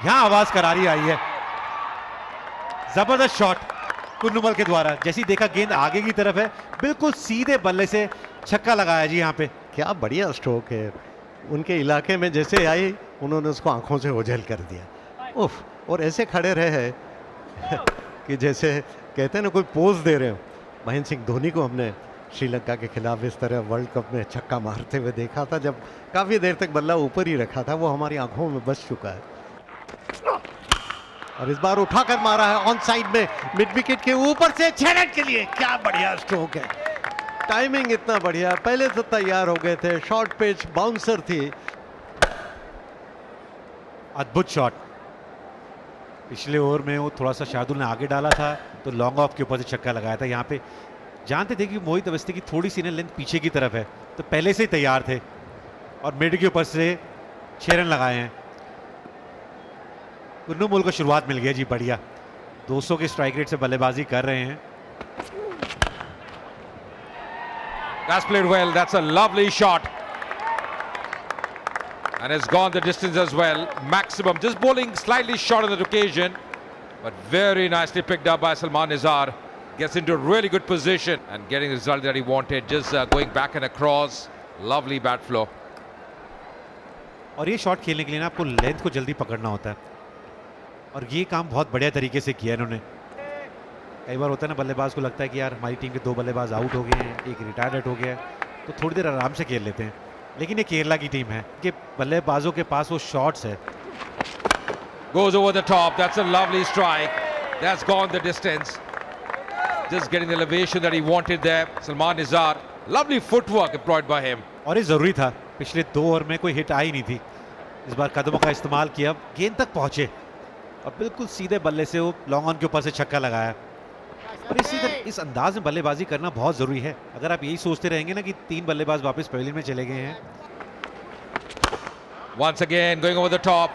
यहां आवाज करारी आई है। जबरदस्त शॉट कुन्नुमल के द्वारा। जैसी देखा गेंद आगे की तरफ है, बिल्कुल सीधे बल्ले से छक्का लगाया जी यहाँ पे। क्या बढ़िया स्ट्रोक है। उनके इलाके में जैसे आई उन्होंने उसको आंखों से ओझल कर दिया। उफ, और ऐसे खड़े रहे हैं कि जैसे कहते हैं ना कोई पोज दे रहे हो। महेंद्र सिंह धोनी को हमने श्रीलंका के खिलाफ इस तरह वर्ल्ड कप में छक्का मारते हुए देखा था, जब काफ़ी देर तक बल्ला ऊपर ही रखा था। वो हमारी आंखों में बस चुका है और इस बार उठाकर मारा है ऑन साइड में, मिड विकेट के ऊपर से 6 रन के लिए। क्या बढ़िया स्ट्रोक है, टाइमिंग इतना बढ़िया, पहले से तैयार हो गए थे। शॉर्ट पिच बाउंसर थी। अद्भुत शॉट। पिछले ओवर में वो थोड़ा सा शार्दुल ने आगे डाला था तो लॉन्ग ऑफ के ऊपर से छक्का लगाया था। यहाँ पे जानते थे कि मोहित अवस्थी की थोड़ी सी लेंथ पीछे की तरफ है, तो पहले से ही तैयार थे और मिड के ऊपर से 6 रन लगाए हैं। कुन्नुमल को शुरुआत मिल गया जी, बढ़िया। 200 के स्ट्राइक रेट से बल्लेबाजी कर रहे हैं। That's played well. That's a lovely shot. And it's gone the distance as well. Maximum. Just bowling slightly short on that occasion. But very nicely picked up by Salman Nizar. Gets into a really good position and getting the result that he wanted. Just going back and across. Lovely bat flow. और ये shot खेलने के लिए ना आपको length को जल्दी पकड़ना होता है और ये काम बहुत बढ़िया तरीके से किया इन्होंने। कई बार होता है ना बल्लेबाज को लगता है कि यार हमारी टीम के 2 बल्लेबाज आउट हो गए हैं, एक रिटायर्ड हो गया है, तो थोड़ी देर आराम से खेल लेते हैं। लेकिन ये केरला की टीम है कि बल्लेबाजों के पास वो शॉट्स है। Goes over the top. That's a lovely strike. That's gone the distance. Just getting the elevation that he wanted there. Salman Nizar. Lovely footwork employed by him. और ये जरूरी था, पिछले 2 ओवर में कोई हिट आई नहीं थी। इस बार कदमों का इस्तेमाल किया, गेंद तक पहुंचे और बिल्कुल सीधे बल्ले से वो लॉन्ग ऑन के ऊपर से छक्का लगाया। और इस अंदाज में बल्लेबाजी करना बहुत जरूरी है। अगर आप यही सोचते रहेंगे ना कि 3 बल्लेबाज वापस पवेलियन में चले गए हैं। Once again going over the top.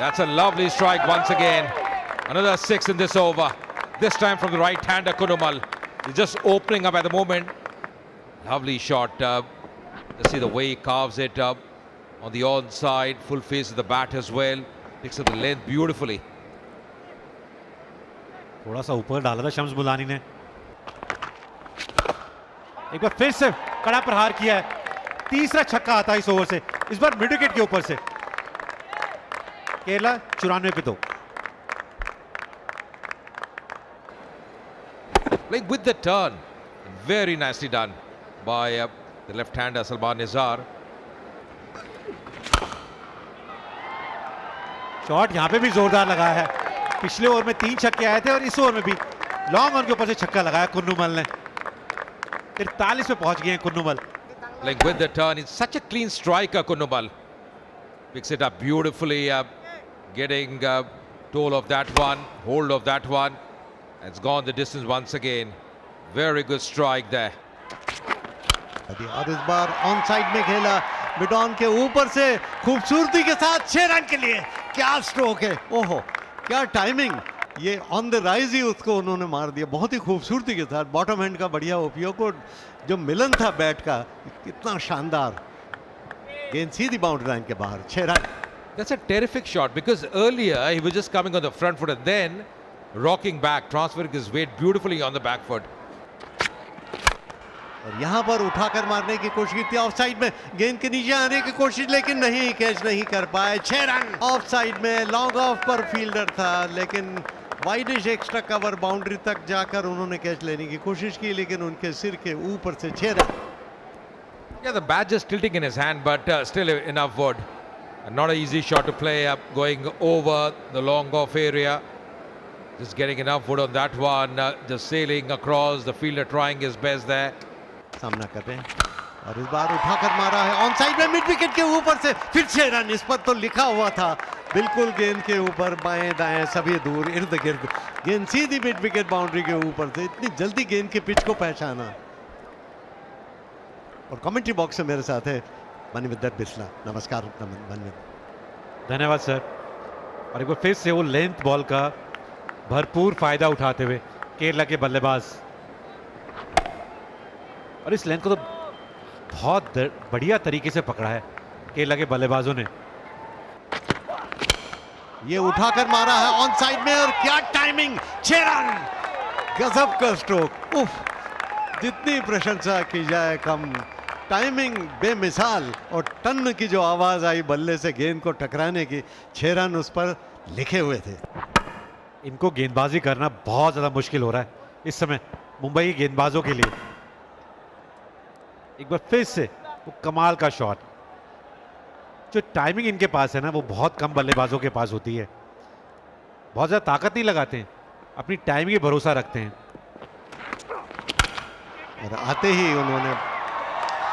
That's a lovely strike once again. Another 6 in this over. This time from the right-hander Kunumal. He's just opening up at the moment. Lovely shot. Let's see the way he carves it up on the onside. Full face of the bat as well. Picks up the length beautifully. थोड़ा सा ऊपर डाला था शम्स बुलानी ने। एक बार फिर से कड़ा प्रहार किया है। तीसरा छक्का आता है इस ओवर से, इस बार मिड विकेट के ऊपर से। केरला 94 पे 2। Playing with the turn. Very nicely done by the left-hander Salman Nizar. Shot यहां पे भी जोरदार लगा है। पिछले ओवर में 3 छक्के आए थे और इस ओवर में भी लॉन्ग ऑन के ऊपर से छक्का लगाया कुन्नुमल ने। 43 पे पहुंच गए हैं Kunnummal. Playing with the turn. It's such a clean striker, Kunumal. Picks it up beautifully, getting toll of that one, hold of that one. It's gone the distance once again. Very good strike there. और इस बार on side में खेला, mid on के ऊपर से खूबसूरती के साथ 6 रन के लिए। क्या स्ट्रोक है, ओहो क्या टाइमिंग। ये ऑन द राइज ही उसको उन्होंने मार दिया बहुत ही खूबसूरती के साथ। बॉटम हैंड का बढ़िया उपयोग और जो मिलन था बैट का कितना शानदार। गेंद सीधी बाउंड्री लाइन के बाहर, 6 run. That's a terrific shot because earlier he was just coming on the front foot and then rocking back, transferring his weight beautifully on the back foot. और यहां पर उठाकर मारने की कोशिश की थी ऑफ साइड में, गेंद के नीचे आने की कोशिश लेकिन नहीं, कैच नहीं कर पाए। 6 रन। ऑफ साइड में लॉन्ग ऑफ पर फील्डर था लेकिन वाइडिश एक्स्ट्रा कवर बाउंड्री तक जाकर उन्होंने कैच लेने की कोशिश की लेकिन उनके सिर के ऊपर से 6 run. Yeah, the bat just tilting in his hand, but still enough wood. And not an easy shot to play up, going over the long off area. Just getting enough wood on that one. Just sailing across the fielder, trying his best there. सामना कर रहे हैं और इस बार उठाकर मारा है on side में, मिड विकेट के ऊपर से फिर 6 रन। इस पर तो लिखा हुआ था बिल्कुल गेंद के ऊपर, बाएं दाएं सभी दूर इर्द गिर्द। गेंद सीधी मिड विकेट बाउंड्री के ऊपर से, इतनी जल्दी गेंद के पिच को पहचाना। और कमेंट्री बॉक्स में मेरे साथ है मणिविद्र बिस्ला। नमस्कार मणिविद्र। धन्यवाद सर। और एक बार फिर से वो लेंथ बॉल का भरपूर फायदा उठाते हुए केरला के बल्लेबाज। और इस लेंथ को तो बहुत बढ़िया तरीके से पकड़ा है केरला के बल्लेबाजों ने। ये उठाकर मारा है ऑन साइड में और क्या टाइमिंग, 6 रन, गजब का स्ट्रोक। उफ, जितनी प्रशंसा की जाए कम, टाइमिंग बेमिसाल और टन की जो आवाज आई बल्ले से गेंद को टकराने की, 6 रन उस पर लिखे हुए थे। इनको गेंदबाजी करना बहुत ज्यादा मुश्किल हो रहा है इस समय मुंबई के गेंदबाजों के लिए। एक बार फिर से वो कमाल का शॉट। जो टाइमिंग इनके पास है ना, वो बहुत कम बल्लेबाजों के पास होती है। बहुत ज्यादा ताकत नहीं लगाते हैं, अपनी टाइमिंग पे भरोसा रखते हैं। और आते ही उन्होंने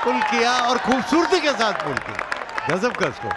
पुल किया और खूबसूरती के साथ पुल किया, गजब का स्ट्रोक।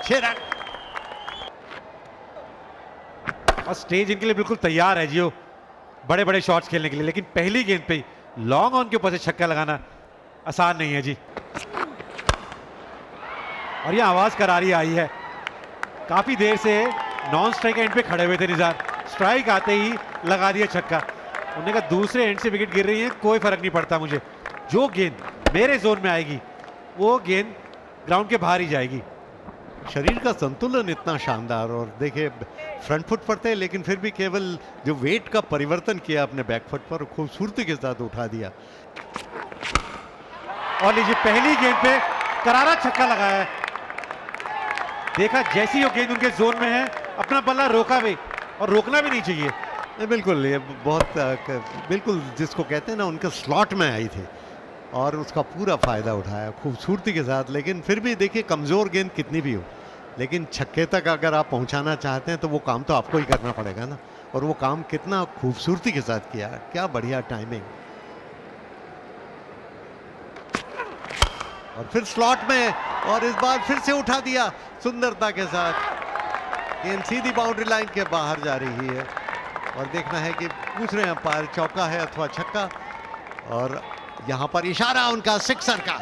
6 रन। और स्टेज इनके लिए बिल्कुल तैयार है जियो बड़े बड़े शॉट्स खेलने के लिए, लेकिन पहली गेंद पे लॉन्ग ऑन के ऊपर से छक्का लगाना आसान नहीं है जी। और ये आवाज करारी आई है, काफी देर से नॉन स्ट्राइक एंड पे खड़े हुए थे निजार, स्ट्राइक आते ही लगा दिया छक्का। उन्होंने कहा दूसरे एंड से विकेट गिर रही है, कोई फर्क नहीं पड़ता मुझे, जो गेंद मेरे जोन में आएगी वो गेंद ग्राउंड के बाहर ही जाएगी। शरीर का संतुलन इतना शानदार, और देखिए फ्रंट फुट पर थे लेकिन फिर भी केवल जो वेट का परिवर्तन किया अपने बैक फुट पर, खूबसूरती के साथ उठा दिया। और लीजिए पहली गेंद पे करारा छक्का लगाया है। देखा जैसी वो गेंद उनके जोन में है, अपना बल्ला रोका भी, और रोकना भी नहीं चाहिए। बिल्कुल, ये बहुत बिल्कुल जिसको कहते हैं ना, उनके स्लॉट में आई थी और उसका पूरा फायदा उठाया खूबसूरती के साथ। लेकिन फिर भी देखिए कमजोर गेंद कितनी भी हो, लेकिन छक्के तक अगर आप पहुंचाना चाहते हैं तो वो काम तो आपको ही करना पड़ेगा ना, और वो काम कितना खूबसूरती के साथ किया, क्या बढ़िया टाइमिंग। और फिर स्लॉट में, और इस बार फिर से उठा दिया सुंदरता के साथ। गेंद सीधी बाउंड्री लाइन के बाहर जा रही है और देखना है कि पूछ रहे हैं अंपायर चौका है अथवा छक्का, और यहां पर इशारा उनका सिक्सर का।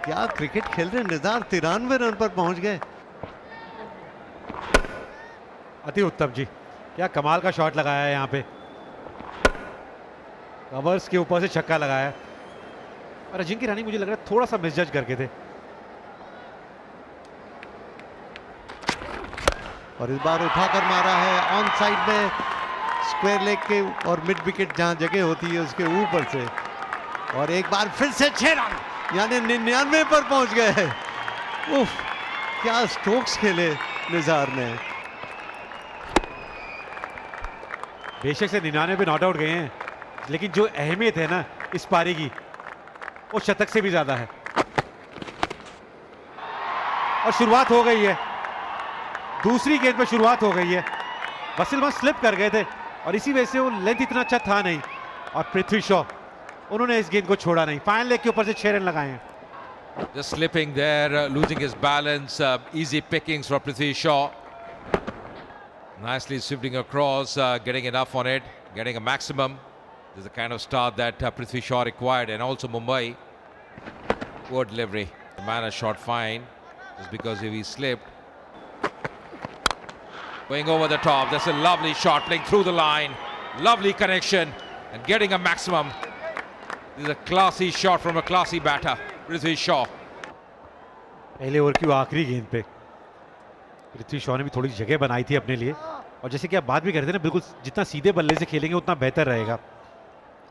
क्या क्रिकेट खेल रहे हैं निजार, 93 रन पर पहुंच गए। अति उत्तम जी, क्या कमाल का शॉट लगाया है यहाँ पे, कवर्स के ऊपर से छक्का लगाया। और अजिंक्य रहाणे मुझे लग रहा है थोड़ा सा मिसजज करके थे। और इस बार उठाकर मारा है ऑन साइड में, स्क्वायर लेग के और मिड विकेट जहां जगह होती है उसके ऊपर से। और एक बार फिर से 6 रन, यानी 99 पर पहुंच गए। उफ, क्या स्ट्रोक्स खेले निजार ने। बेशक से 99 पे नॉट आउट गए हैं, लेकिन जो अहमियत है ना इस पारी की, वो शतक से भी ज्यादा है। और शुरुआत हो गई है, दूसरी गेंद पे शुरुआत हो गई है। बसिल स्लिप कर गए थे और इसी वजह से वो लेंथ इतना अच्छा था नहीं, और पृथ्वी शॉ उन्होंने इस गेंद को छोड़ा नहीं। फाइनल लेग के ऊपर से 6 रन लगाए हैं। Just slipping there, losing his balance. Easy pickings for Prithvi Shaw. Nicely shifting across, getting enough on it, getting a maximum. This is the kind of start that Prithvi Shaw required, and also Mumbai. Poor delivery. The man has shot fine, just because if he slipped. Going over the top. That's a lovely shot, playing through the line. Lovely connection, and getting a maximum. This is a classy shot from a classy batter, Prithvi Shaw. पहले over की वो आखिरी गेंद पे पृथ्वी शॉ ने भी थोड़ी जगह बनाई थी अपने लिए, और जैसे कि आप बात भी कर रहे थे ना, बिल्कुल जितना सीधे बल्ले से खेलेंगे उतना बेहतर रहेगा।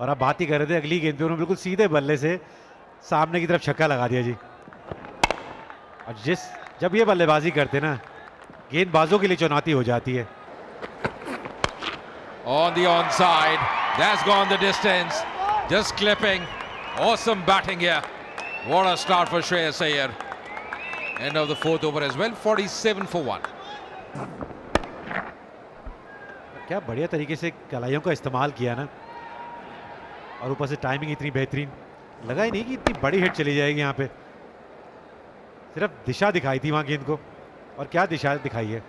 और आप बात ही कर रहे थे अगली गेंद पे, उन्होंने बिल्कुल सीधे बल्ले से सामने की तरफ छक्का लगा दिया जी। और जब ये बल्लेबाजी करते ना, गेंदबाजों के लिए चुनौती हो जाती है। On the onside, that's gone the distance. Just clipping. Awesome batting here. What a start for Shreyas Iyer. End of the fourth over as well. 47 for 1. क्या बढ़िया तरीके से कलाइयों का इस्तेमाल किया ना, और ऊपर से टाइमिंग इतनी बेहतरीन, लगा ही नहीं कि इतनी बड़ी हिट चली जाएगी यहाँ पे। सिर्फ दिशा दिखाई थी वहां गेंद को, और क्या दिशा दिखाई है।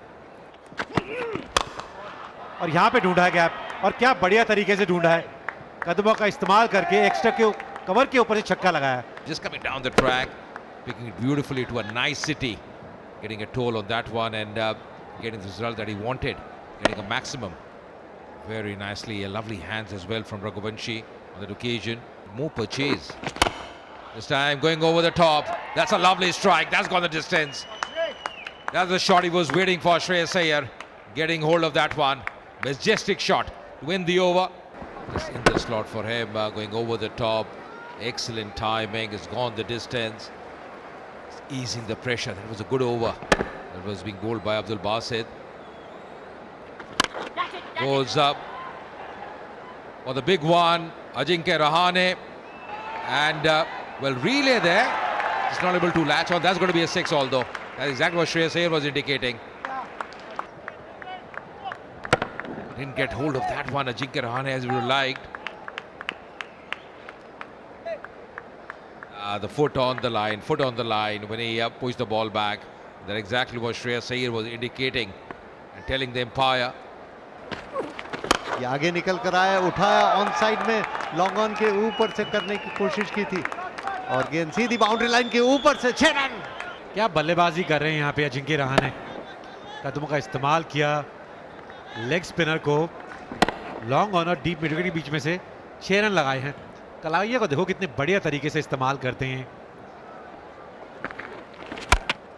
और यहाँ पे ढूंढा है गैप, और क्या बढ़िया तरीके से ढूंढा है, कदमों का इस्तेमाल करके एक्स्ट्रा के कवर के ऊपर से छक्का लगाया। Just coming down the track, picking it beautifully to a nice city, getting a toll on that one, and getting the result that he wanted, getting a maximum. Very nicely, lovely hands as well from Raghuvanshi on that occasion. More purchase. This time going over the top. That's a lovely strike. That's gone the distance. That's the shot he was waiting for, Shreyas Iyer. Getting hold of that one. Majestic shot to win the over. Just in the slot for him, going over the top. Excellent timing. It's gone the distance. It's easing the pressure. That was a good over. That was being bowled by Abdul Basit. Goes up for the big one. Ajinkya Rahane. And, well, relay there. Just not able to latch on. That's going to be a 6 although. That's exactly what Shreyas Iyer was indicating. Didn't get hold of that one, Ajinkya Rahane, as we would have liked. The foot on the line when he pushed the ball back. That's exactly what Shreyas Iyer was indicating and telling the umpire. ये आगे निकल कर आया, उठाया on side में, long on के ऊपर से करने की कोशिश की थी और गेंद सीधी बाउंड्री लाइन के ऊपर से 6 रन। क्या बल्लेबाजी कर रहे हैं यहाँ पे अजिंक्य रहाणे। कदमों का इस्तेमाल किया, लेग स्पिनर को लॉन्ग ऑन और डीप मिड विकेट के बीच में से 6 रन लगाए हैं। कलाइया को देखो कितने बढ़िया तरीके से इस्तेमाल करते हैं।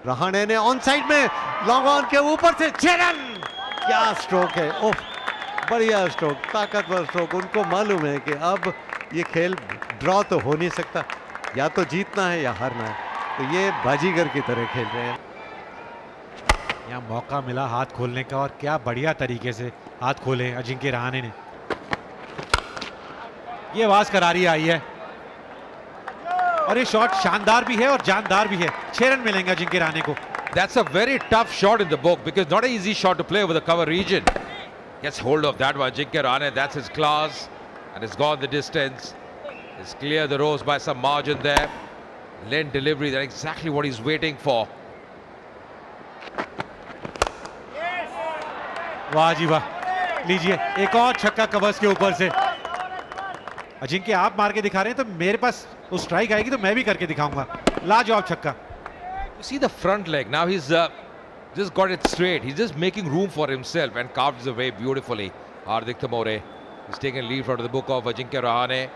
रहाणे ने ऑन साइड में लॉन्ग ऑन के ऊपर से 6 रन। क्या स्ट्रोक है, ओह बढ़िया स्ट्रोक, ताकतवर स्ट्रोक। उनको मालूम है कि अब ये खेल ड्रॉ तो हो नहीं सकता, या तो जीतना है या हारना है, तो ये बाजीगर की तरह खेल रहे हैं। यहाँ मौका मिला हाथ खोलने का और क्या बढ़िया तरीके से हाथ खोले अजिंक्य रहाणे ने। ये आवाज करारी आई है और ये शॉट शानदार भी है और जानदार भी है। 6 रन मिलेंगे अजिंक्य रहाणे को। That's a very tough shot in the book because not an easy shot to play over the cover region. Gets hold of that one, Ajinkya Rahane. That's his class, and it's gone the distance. It's clear the rows by some margin there. Lent delivery, that's exactly what he's waiting for. वाह जी वाह, लीजिए एक और छक्का covers के ऊपर से। अजिंक्य आप मार के दिखा रहे हैं तो मेरे पास वो स्ट्राइक आएगी तो मैं भी करके दिखाऊंगा। लाजवाब छक्का। You see the front leg. Now he's just got it straight. He's just making room for himself and carves away beautifully. Hardik Tamore is taking lead from the book of Ajinkya Rahane.